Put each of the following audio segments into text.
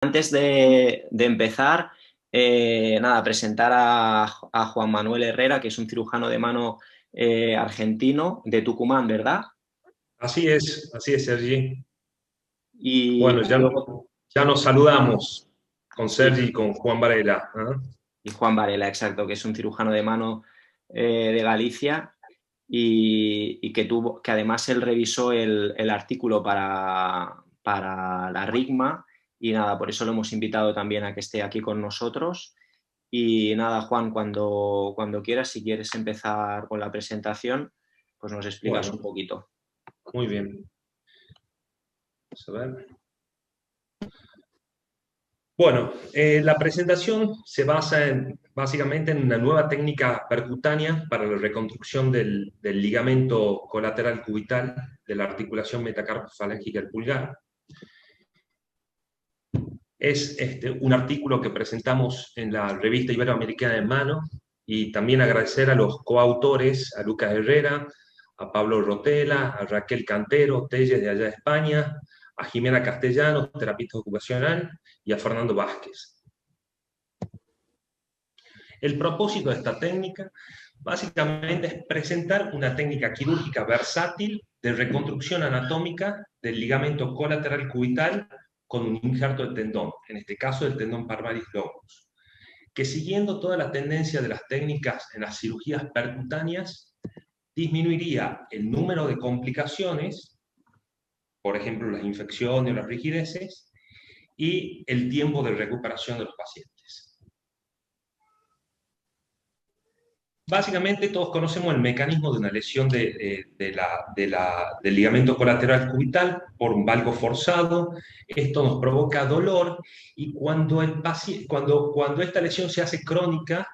Antes de empezar, nada, presentar a Juan Manuel Herrera, que es un cirujano de mano argentino de Tucumán, ¿verdad? Así es, Sergi. Y Bueno, luego, ya nos saludamos con sí, Sergi y con Juan Varela. ¿Ah? y Juan Varela, exacto, que es un cirujano de mano de Galicia y que además él revisó el artículo para la RIGMA y nada, por eso lo hemos invitado también a que esté aquí con nosotros. Y nada, Juan, cuando quieras, si quieres empezar con la presentación, pues nos explicas un Bueno, poquito. muy bien. Vamos a ver. Bueno, la presentación se basa básicamente en una nueva técnica percutánea para la reconstrucción del ligamento colateral cubital de la articulación metacarpofalángica del pulgar. Es un artículo que presentamos en la revista Iberoamericana de Mano y también agradecer a los coautores, a Lucas Herrera, a Pablo Rotela, a Raquel Cantero, Telles de allá de España, a Jimena Castellanos, terapista ocupacional, y a Fernando Vázquez. El propósito de esta técnica básicamente es presentar una técnica quirúrgica versátil de reconstrucción anatómica del ligamento colateral cubital con un injerto de tendón, en este caso el tendón palmaris longus, que siguiendo toda la tendencia de las técnicas en las cirugías percutáneas, disminuiría el número de complicaciones, por ejemplo las infecciones o las rigideces, y el tiempo de recuperación de los pacientes. Básicamente todos conocemos el mecanismo de una lesión del ligamento colateral cubital por un valgo forzado. Esto nos provoca dolor y cuando esta lesión se hace crónica,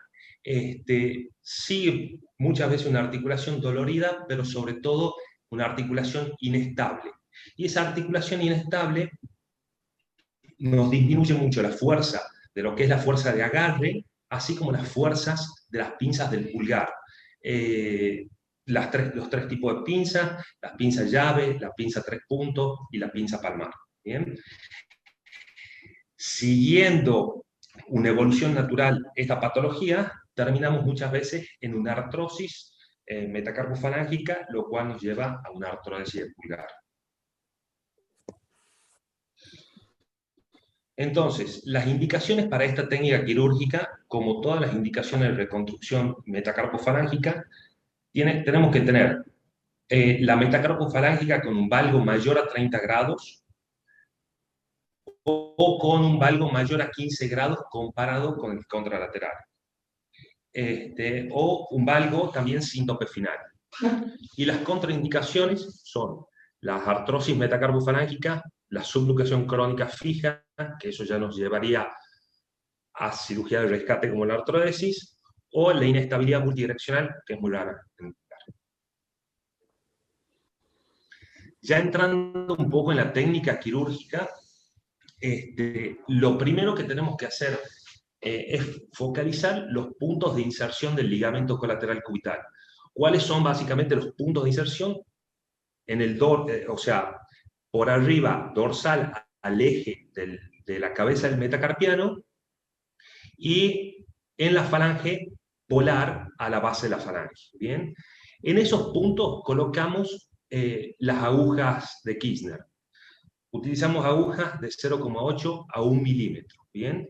sigue muchas veces una articulación dolorida, pero sobre todo una articulación inestable. Y esa articulación inestable nos disminuye mucho la fuerza de lo que es la fuerza de agarre, así como las fuerzas de las pinzas del pulgar. Eh, los tres tipos de pinzas, las pinzas llave, la pinza tres puntos y la pinza palmar. ¿Bien? Siguiendo una evolución natural esta patología, terminamos muchas veces en una artrosis metacarpofalángica, lo cual nos lleva a una artrodesia del pulgar. Entonces, las indicaciones para esta técnica quirúrgica, como todas las indicaciones de reconstrucción metacarpofalángica, tenemos que tener la metacarpofalángica con un valgo mayor a 30 grados o con un valgo mayor a 15 grados comparado con el contralateral. O un valgo también síntope final. Y las contraindicaciones son las artrosis metacarpofalángica, la subluxación crónica fija, que eso ya nos llevaría a cirugía de rescate como la artrodesis, o la inestabilidad multidireccional, que es muy rara. Ya entrando un poco en la técnica quirúrgica, lo primero que tenemos que hacer es focalizar los puntos de inserción del ligamento colateral cubital. ¿Cuáles son básicamente los puntos de inserción? O sea, por arriba, dorsal al eje de la cabeza del metacarpiano, y en la falange polar a la base de la falange. ¿Bien? En esos puntos colocamos las agujas de Kirchner. Utilizamos agujas de 0,8 a 1 milímetro. ¿Bien?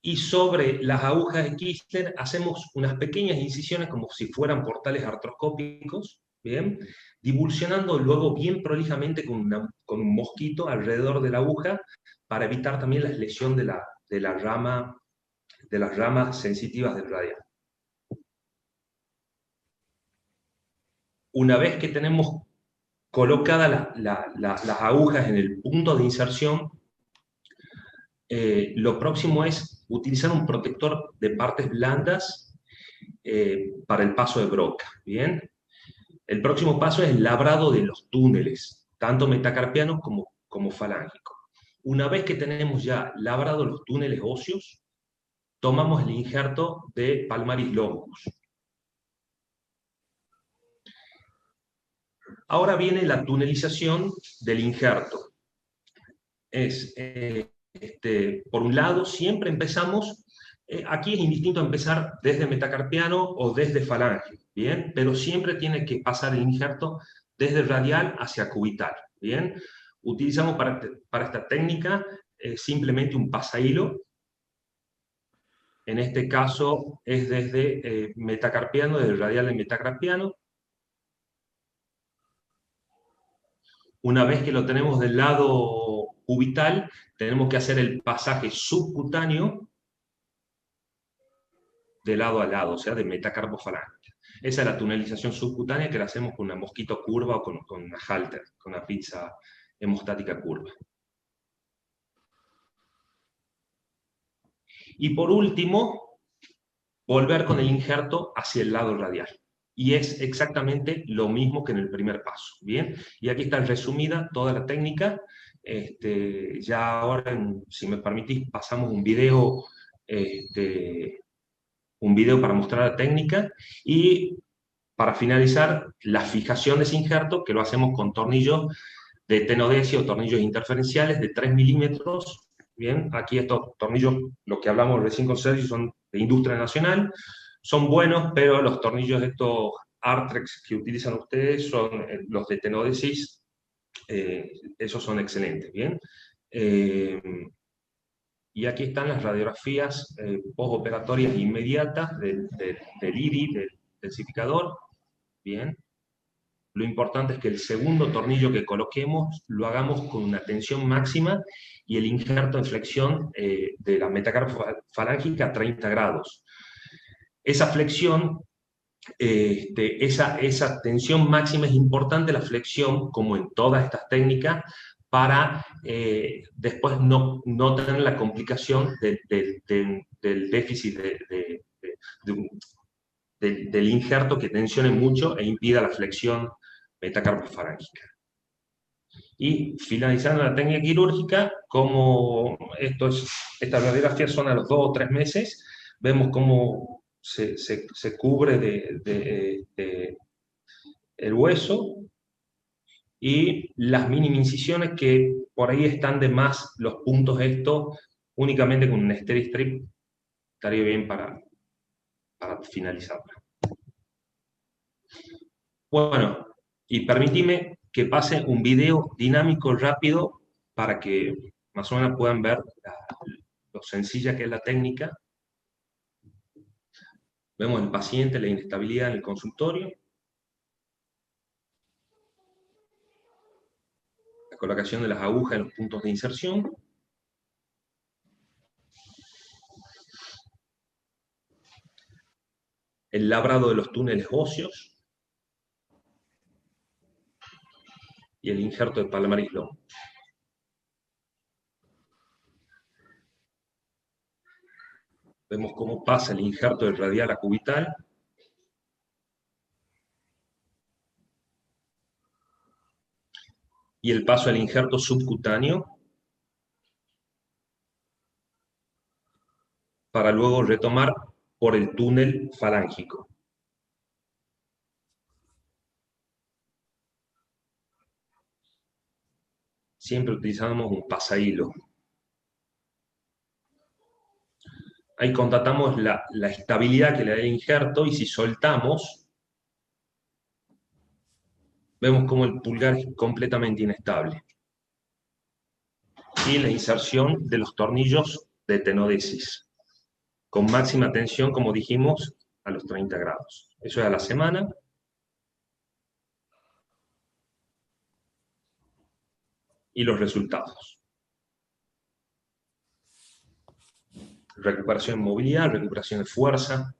Y sobre las agujas de Kirchner hacemos unas pequeñas incisiones como si fueran portales artroscópicos, ¿bien? Divulsionando luego bien prolijamente con un mosquito alrededor de la aguja para evitar también la lesión de las ramas sensitivas del radial. Una vez que tenemos colocadas las agujas en el punto de inserción, lo próximo es utilizar un protector de partes blandas para el paso de broca. ¿Bien? El próximo paso es el labrado de los túneles, tanto metacarpianos como falángicos. Una vez que tenemos ya labrado los túneles óseos, tomamos el injerto de palmaris longus. Ahora viene la tunelización del injerto. Es por un lado, siempre empezamos, aquí es indistinto empezar desde metacarpiano o desde falange, ¿bien? Pero siempre tiene que pasar el injerto desde radial hacia cubital, ¿bien? Utilizamos para esta técnica simplemente un pasahilo. En este caso es desde metacarpiano, desde radial de metacarpiano. Una vez que lo tenemos del lado cubital, tenemos que hacer el pasaje subcutáneo de lado a lado, o sea, de metacarpofalange. Esa es la tunelización subcutánea que la hacemos con una mosquito curva o con una halter, con una pinza hemostática curva. Y por último, volver con el injerto hacia el lado radial. Y es exactamente lo mismo que en el primer paso, ¿bien? Y aquí está resumida toda la técnica. Ya ahora, si me permitís, pasamos un video para mostrar la técnica, y para finalizar, la fijación de ese injerto, que lo hacemos con tornillos de tenodesia o tornillos interferenciales de 3 milímetros. Bien, aquí estos tornillos, los que hablamos recién con Sergio, son de industria nacional, son buenos, pero los tornillos estos Artrex que utilizan ustedes son los de tenodesis, esos son excelentes, ¿bien? Y aquí están las radiografías postoperatorias inmediatas del IRI, del densificador. Bien. Lo importante es que el segundo tornillo que coloquemos lo hagamos con una tensión máxima y el injerto en flexión de la metacarpofalángica a 30 grados. Esa flexión, esa tensión máxima es importante, la flexión, como en todas estas técnicas, para después no tener la complicación del déficit del injerto que tensione mucho e impida la flexión metacarpofalángica. Y finalizando la técnica quirúrgica, como estas radiografías son a los 2 o 3 meses, vemos cómo se cubre el hueso, y las mínimas incisiones, que por ahí están de más los puntos estos, únicamente con un Steri-Strip estaría bien para finalizarla. Bueno, y permitime que pase un video dinámico rápido para que más o menos puedan ver lo sencilla que es la técnica. Vemos el paciente, la inestabilidad en el consultorio, la colocación de las agujas en los puntos de inserción, el labrado de los túneles óseos y el injerto de palmaris longo. Vemos cómo pasa el injerto del radial a cubital. Y el paso al injerto subcutáneo, para luego retomar por el túnel falángico. Siempre utilizamos un pasahilo. Ahí constatamos la estabilidad que le da el injerto, y si soltamos, vemos como el pulgar es completamente inestable. Y la inserción de los tornillos de tenodesis, con máxima tensión, como dijimos, a los 30 grados. Eso es a la semana. Y los resultados. Recuperación de movilidad, recuperación de fuerza.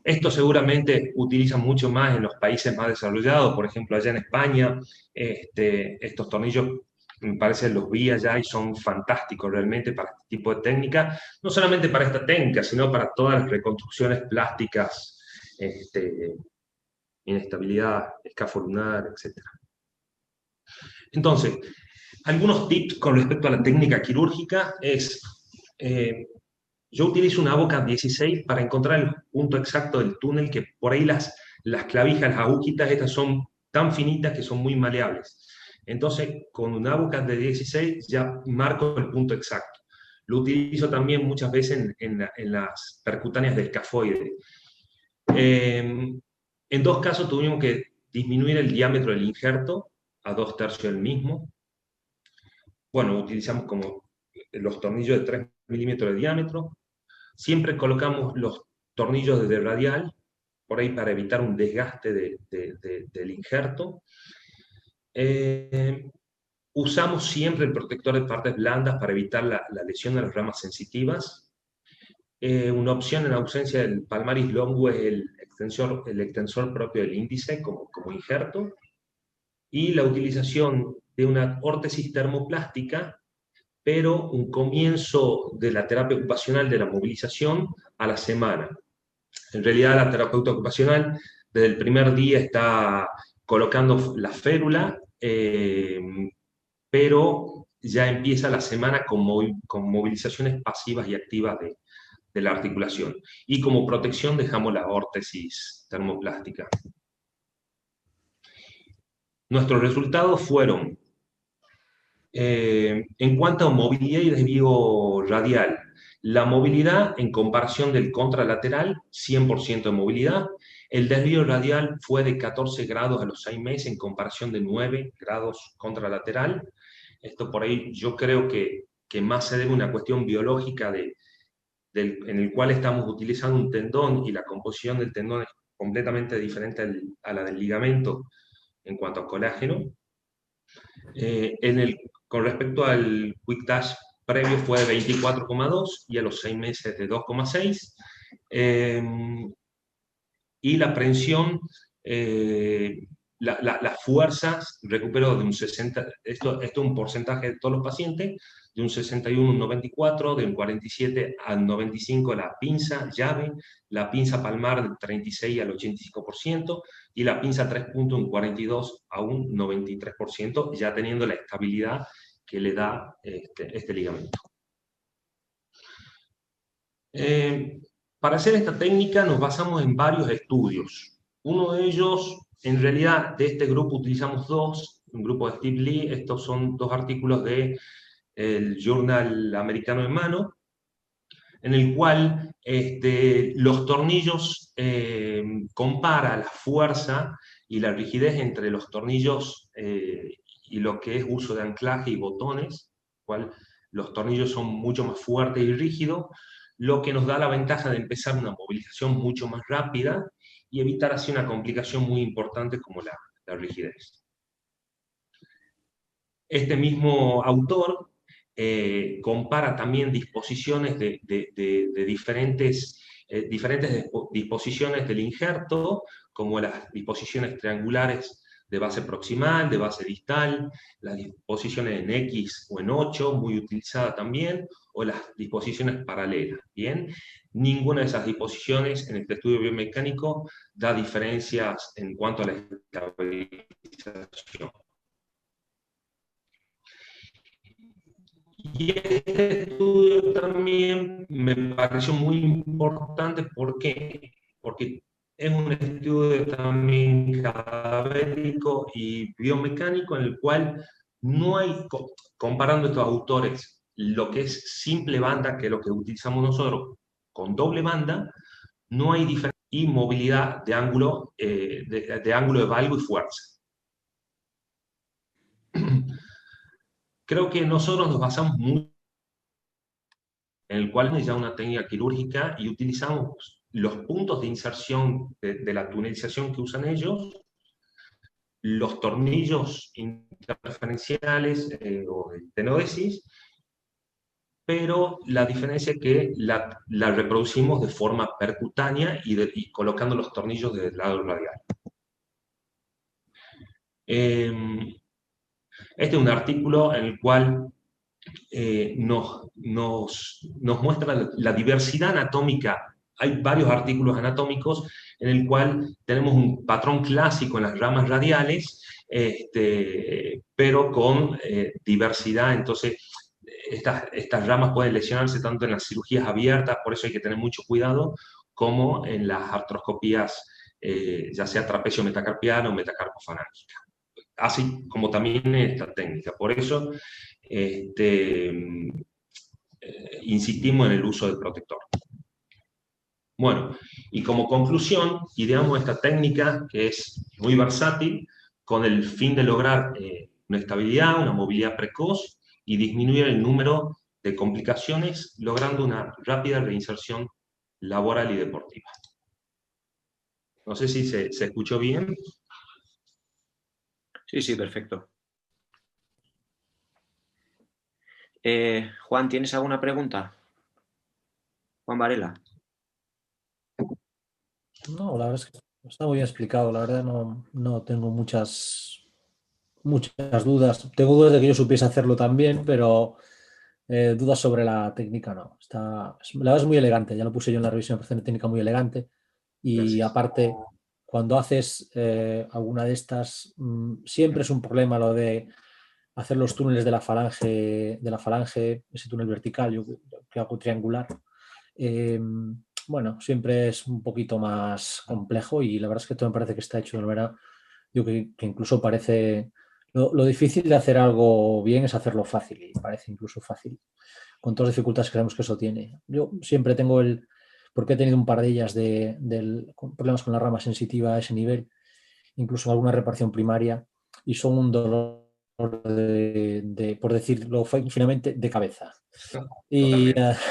Esto seguramente utilizan mucho más en los países más desarrollados, por ejemplo, allá en España, estos tornillos, me parece, los vi allá y son fantásticos realmente para este tipo de técnica, no solamente para esta técnica, sino para todas las reconstrucciones plásticas, inestabilidad escafolunar, etc. Entonces, algunos tips con respecto a la técnica quirúrgica es... yo utilizo una boca 16 para encontrar el punto exacto del túnel, que por ahí las clavijas, las agujitas, estas son tan finitas que son muy maleables. Entonces, con un AuCAD de 16 ya marco el punto exacto. Lo utilizo también muchas veces en las percutáneas del escafoide. En dos casos tuvimos que disminuir el diámetro del injerto a 2/3 del mismo. Bueno, utilizamos como los tornillos de 3 milímetros de diámetro. Siempre colocamos los tornillos desde radial, por ahí para evitar un desgaste del injerto. Usamos siempre el protector de partes blandas para evitar la lesión de las ramas sensitivas. Una opción en ausencia del palmaris longo es el extensor propio del índice como injerto. Y la utilización de una órtesis termoplástica, pero un comienzo de la terapia ocupacional de la movilización a la semana. En realidad la terapeuta ocupacional desde el primer día está colocando la férula, pero ya empieza la semana con movilizaciones pasivas y activas de la articulación. Y como protección dejamos la órtesis termoplástica. Nuestros resultados fueron, en cuanto a movilidad y desvío radial, la movilidad en comparación del contralateral, 100% de movilidad. El desvío radial fue de 14 grados a los 6 meses en comparación de 9 grados contralateral. Esto por ahí yo creo que más se debe a una cuestión biológica en el cual estamos utilizando un tendón y la composición del tendón es completamente diferente a la del ligamento en cuanto a colágeno. Con respecto al Quick Touch previo fue de 24,2 y a los 6 meses de 2,6. Y la prensión, las fuerzas recuperó de un 60, esto es un porcentaje de todos los pacientes, de un 61 a un 94, de un 47 al 95 la pinza llave, la pinza palmar del 36 al 85% y la pinza 3 puntos un 42 a un 93%, ya teniendo la estabilidad que le da este ligamento. Para hacer esta técnica nos basamos en varios estudios. Uno de ellos, en realidad, de este grupo utilizamos dos, un grupo de Steve Lee, estos son dos artículos del Journal Americano de Mano, en el cual los tornillos compara la fuerza y la rigidez entre los tornillos y lo que es uso de anclaje y botones, cual los tornillos son mucho más fuertes y rígidos, lo que nos da la ventaja de empezar una movilización mucho más rápida y evitar así una complicación muy importante como la rigidez. Este mismo autor compara también disposiciones de diferentes disposiciones del injerto, como las disposiciones triangulares de base proximal, de base distal, las disposiciones en X o en 8, muy utilizada también, o las disposiciones paralelas. Bien, ninguna de esas disposiciones en este estudio biomecánico da diferencias en cuanto a la estabilización. Y este estudio también me pareció muy importante. ¿Por qué? Porque es un estudio también cadavérico y biomecánico en el cual no hay, comparando estos autores, lo que es simple banda, que es lo que utilizamos nosotros, con doble banda, no hay diferencia y movilidad de ángulo, de ángulo de valgo y fuerza. Creo que nosotros nos basamos mucho en el cual es ya una técnica quirúrgica y utilizamos los puntos de inserción de la tunelización que usan ellos, los tornillos interferenciales o de tenodesis, pero la diferencia es que la reproducimos de forma percutánea y colocando los tornillos del lado radial. Este es un artículo en el cual nos muestra la diversidad anatómica. Hay varios artículos anatómicos en el cual tenemos un patrón clásico en las ramas radiales, pero con diversidad. Entonces, estas ramas pueden lesionarse tanto en las cirugías abiertas, por eso hay que tener mucho cuidado, como en las artroscopías ya sea trapecio metacarpiano o metacarpofalángica, así como también en esta técnica. Por eso insistimos en el uso del protector. Bueno, y como conclusión, ideamos esta técnica que es muy versátil con el fin de lograr una estabilidad, una movilidad precoz y disminuir el número de complicaciones, logrando una rápida reinserción laboral y deportiva. No sé si se escuchó bien. Sí, sí, perfecto. Juan, ¿tienes alguna pregunta? Juan Varela. No, la verdad es que está muy bien explicado. La verdad no tengo muchas dudas. Tengo dudas de que yo supiese hacerlo también, pero dudas sobre la técnica no. La verdad es muy elegante. Ya lo puse yo en la revisión, me parece una técnica muy elegante. Y Gracias. aparte, cuando haces alguna de estas, siempre es un problema lo de hacer los túneles de la falange, ese túnel vertical, yo que hago triangular. Bueno, siempre es un poquito más complejo y la verdad es que todo me parece que está hecho de una manera, yo que incluso parece, lo difícil de hacer algo bien es hacerlo fácil y parece incluso fácil, con todas las dificultades que sabemos que eso tiene. Yo siempre tengo porque he tenido un par de ellas con problemas con la rama sensitiva a ese nivel, incluso alguna reparación primaria, y son un dolor por decirlo finamente, de cabeza. Y Totalmente.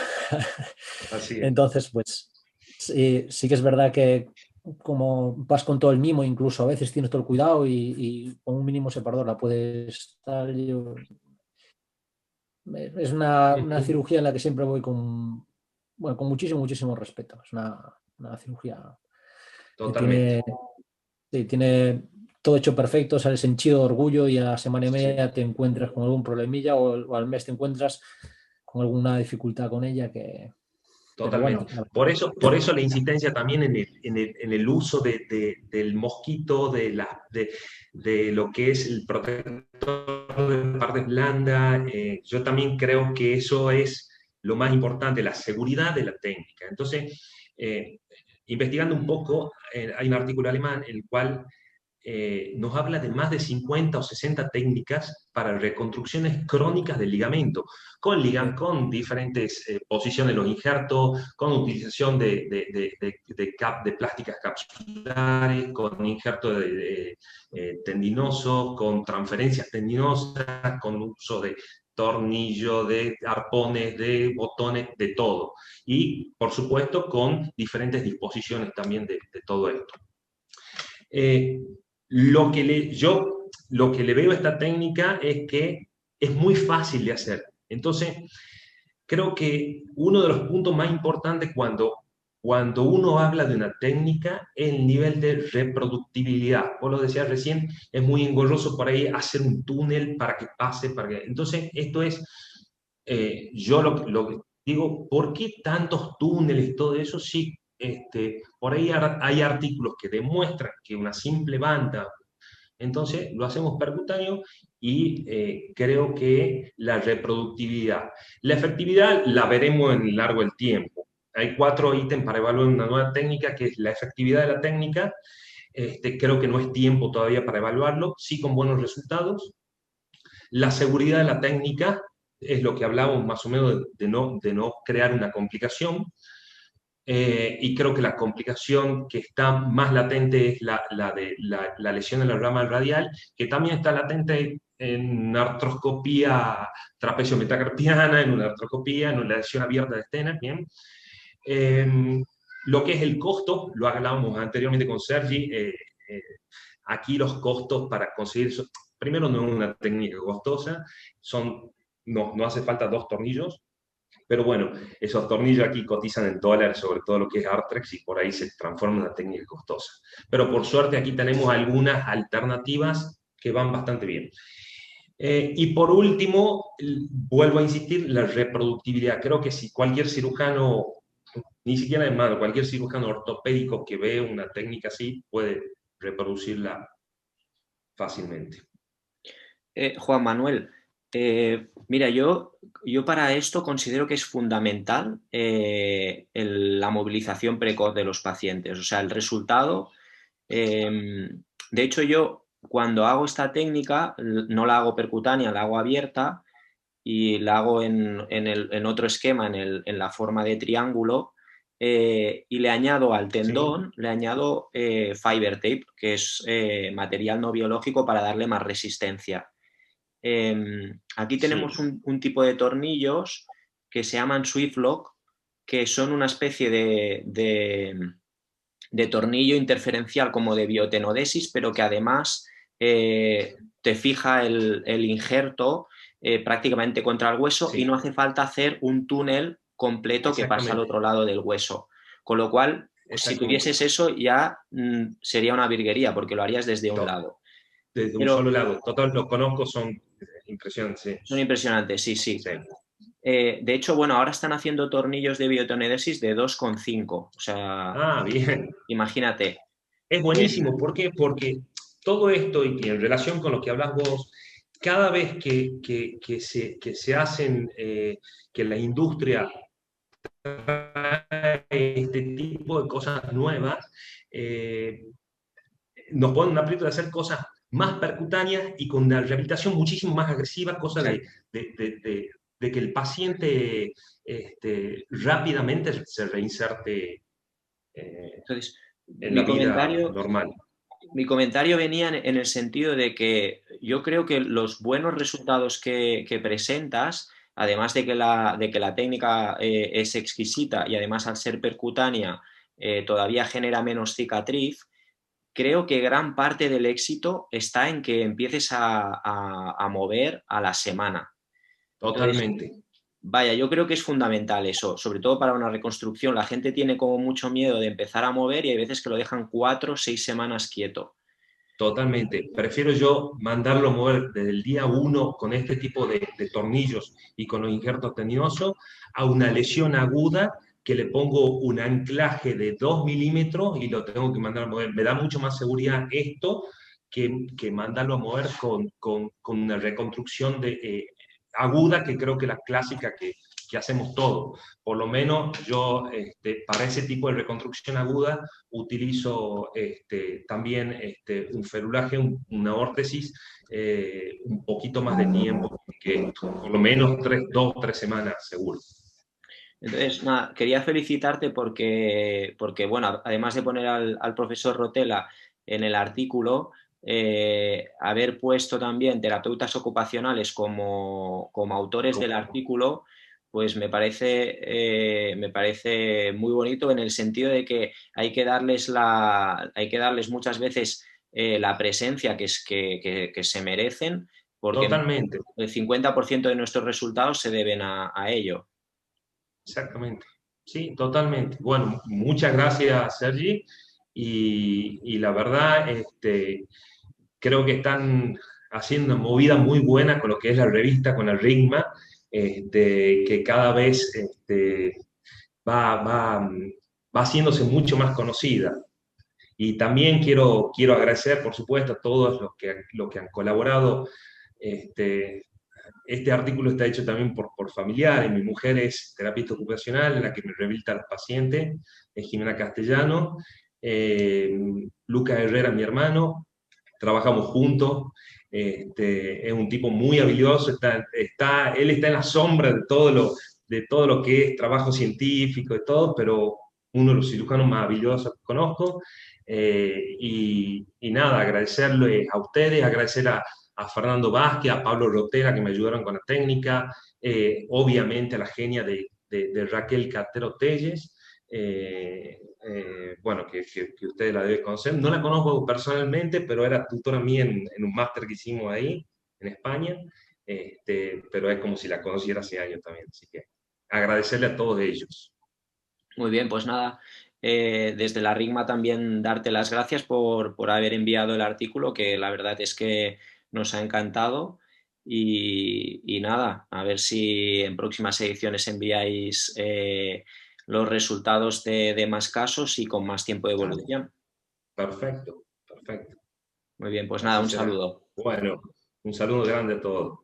Así es. entonces, pues sí que es verdad que como vas con todo el mimo, incluso a veces tienes todo el cuidado y con un mínimo separador la puedes estar. Es una cirugía en la que siempre voy bueno, con muchísimo respeto. Es una cirugía que Totalmente. tiene todo hecho perfecto, sales henchido de orgullo y a la semana y Sí. media te encuentras con algún problemilla o al mes te encuentras con alguna dificultad con ella pero bueno. Totalmente. Por eso la insistencia también en el uso del mosquito, de lo que es el protector de partes blandas. Yo también creo que eso es lo más importante, la seguridad de la técnica. Entonces, investigando un poco, hay un artículo alemán en el cual nos habla de más de 50 o 60 técnicas para reconstrucciones crónicas del ligamento, con diferentes posiciones de los injertos, con utilización de plásticas capsulares, con injertos tendinosos, con transferencias tendinosas, con uso de tornillo, de arpones, de botones, de todo. Y, por supuesto, con diferentes disposiciones también de todo esto. Eh, lo que le veo a esta técnica es que es muy fácil de hacer. Entonces, creo que uno de los puntos más importantes cuando uno habla de una técnica es el nivel de reproductibilidad. Vos lo decías recién, es muy engorroso por ahí hacer un túnel para que pase. Entonces, esto es, yo lo que digo, ¿por qué tantos túneles, todo eso? Sí, por ahí hay artículos que demuestran que una simple banda, entonces lo hacemos percutáneo y creo que la reproductividad. La efectividad la veremos en largo del tiempo. Hay 4 ítems para evaluar una nueva técnica, que es la efectividad de la técnica. Creo que no es tiempo todavía para evaluarlo, sí con buenos resultados. La seguridad de la técnica es lo que hablamos más o menos de no crear una complicación. Y creo que la complicación que está más latente es la lesión de la rama radial, que también está latente en artroscopía trapecio metacarpiana, en una artroscopía, en una lesión abierta de Stener, ¿bien? Lo que es el costo, lo hablábamos anteriormente con Sergi, aquí los costos para conseguir eso, primero no es una técnica costosa, no hace falta 2 tornillos, pero bueno, esos tornillos aquí cotizan en dólares, sobre todo lo que es Artrex, y por ahí se transforma en una técnica costosa. Pero por suerte aquí tenemos algunas alternativas que van bastante bien. Y por último, vuelvo a insistir, la reproductibilidad. Creo que si cualquier cirujano, ni siquiera es malo, cualquier cirujano ortopédico que ve una técnica así puede reproducirla fácilmente. Juan Manuel, mira, yo para esto considero que es fundamental la movilización precoz de los pacientes. O sea, el resultado De hecho, yo cuando hago esta técnica, no la hago percutánea, la hago abierta y la hago en otro esquema, en la forma de triángulo, y le añado al tendón, le añado fiber tape, que es material no biológico para darle más resistencia. Aquí tenemos un tipo de tornillos que se llaman Swift Lock, que son una especie de tornillo interferencial como de biotenodesis, pero que además te fija el injerto prácticamente contra el hueso y no hace falta hacer un túnel completo que pasa al otro lado del hueso. Con lo cual, si tuvieses eso ya sería una virguería porque lo harías desde un lado. Desde un solo lado. Total, los conozco, son impresionantes. Sí. Son impresionantes, sí. De hecho, bueno, ahora están haciendo tornillos de biotenodesis de 2,5. O sea, bien. Imagínate. Es buenísimo. ¿Por qué? Porque todo esto, y en relación con lo que hablas vos, cada vez que se hacen, que la industria trae este tipo de cosas nuevas, nos ponen un aprieto de hacer cosas más percutáneas y con una rehabilitación muchísimo más agresiva, cosa de que el paciente rápidamente se reinserte Entonces, en la vida normal. Mi comentario venía en el sentido de que yo creo que los buenos resultados que presentas, además de que la técnica es exquisita y además al ser percutánea todavía genera menos cicatriz, creo que gran parte del éxito está en que empieces a mover a la semana. Totalmente. Entonces, vaya, yo creo que es fundamental eso, sobre todo para una reconstrucción. La gente tiene como mucho miedo de empezar a mover y hay veces que lo dejan 4 o 6 semanas quieto. Totalmente. Prefiero yo mandarlo a mover desde el día 1 con este tipo de tornillos y con los injertos tendinosos a una lesión aguda que le pongo un anclaje de 2 milímetros y lo tengo que mandar a mover. Me da mucho más seguridad esto que mandarlo a mover con una reconstrucción aguda, que creo que la clásica que hacemos todos. Por lo menos yo para ese tipo de reconstrucción aguda utilizo también un ferulaje, una órtesis, un poquito más de tiempo que esto, por lo menos 2 o 3 semanas seguro. Entonces, nada, quería felicitarte porque bueno, además de poner al profesor Rotella en el artículo, haber puesto también terapeutas ocupacionales como autores del artículo, pues me parece muy bonito en el sentido de que hay que darles muchas veces la presencia que se merecen, porque Totalmente. el 50% de nuestros resultados se deben a ello. Exactamente. Sí, totalmente. Bueno, muchas gracias, Sergi. Y la verdad, creo que están haciendo una movida muy buena con lo que es la revista, con el RIGMA, que cada vez va haciéndose mucho más conocida. Y también quiero agradecer, por supuesto, a todos los que han colaborado. Este artículo está hecho también por familiares. Mi mujer es terapista ocupacional, la que me rehabilita a los pacientes, es Jimena Castellano. Lucas Herrera, mi hermano, trabajamos juntos. Es un tipo muy habilidoso, él está en la sombra de todo lo que es trabajo científico y todo, pero uno de los cirujanos más habilidosos que conozco. Y nada, agradecerles a ustedes, agradecer a Fernando Vázquez, a Pablo Rotella, que me ayudaron con la técnica, obviamente a la genia de Raquel Cartero Telles, bueno, que ustedes la deben conocer. No la conozco personalmente, pero era tutora mía en un máster que hicimos ahí, en España, pero es como si la conociera hace años también, así que agradecerle a todos ellos. Muy bien, pues nada, desde la RIGMA también darte las gracias por haber enviado el artículo, que la verdad es que nos ha encantado. Y nada, a ver si en próximas ediciones enviáis los resultados de más casos y con más tiempo de evolución. Perfecto, perfecto. Muy bien, pues nada, un saludo. Bueno, un saludo grande a todos.